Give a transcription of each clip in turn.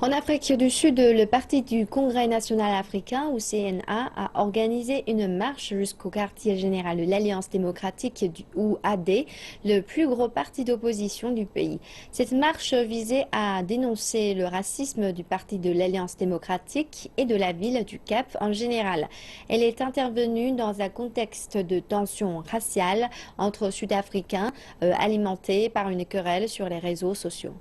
En Afrique du Sud, le Parti du Congrès national africain, ou CNA, a organisé une marche jusqu'au quartier général de l'Alliance démocratique, ou AD, le plus gros parti d'opposition du pays. Cette marche visait à dénoncer le racisme du Parti de l'Alliance démocratique et de la ville du Cap en général. Elle est intervenue dans un contexte de tension raciale entre Sud-Africains, alimentée par une querelle sur les réseaux sociaux.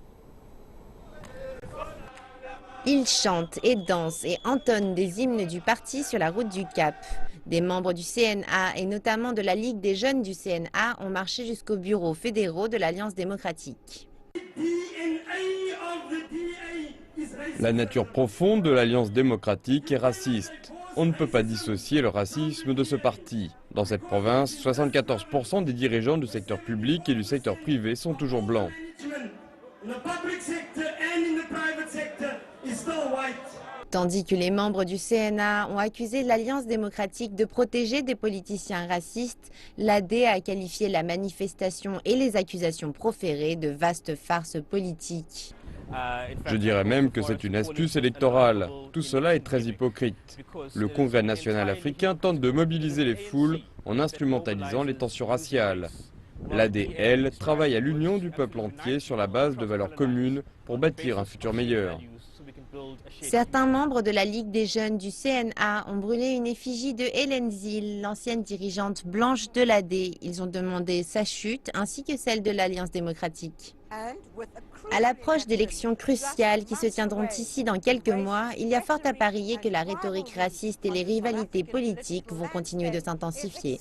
Ils chantent et dansent et entonnent des hymnes du parti sur la route du Cap. Des membres du CNA et notamment de la Ligue des jeunes du CNA ont marché jusqu'aux bureaux fédéraux de l'Alliance démocratique. La nature profonde de l'Alliance démocratique est raciste. On ne peut pas dissocier le racisme de ce parti. Dans cette province, 74% des dirigeants du secteur public et du secteur privé sont toujours blancs. Tandis que les membres du CNA ont accusé l'Alliance démocratique de protéger des politiciens racistes, l'AD a qualifié la manifestation et les accusations proférées de vastes farces politiques. Je dirais même que c'est une astuce électorale. Tout cela est très hypocrite. Le Congrès national africain tente de mobiliser les foules en instrumentalisant les tensions raciales. L'ADL travaille à l'union du peuple entier sur la base de valeurs communes pour bâtir un futur meilleur. Certains membres de la Ligue des jeunes du CNA ont brûlé une effigie de Hélène Zille, l'ancienne dirigeante blanche de l'AD. Ils ont demandé sa chute ainsi que celle de l'Alliance démocratique. À l'approche d'élections cruciales qui se tiendront ici dans quelques mois, il y a fort à parier que la rhétorique raciste et les rivalités politiques vont continuer de s'intensifier.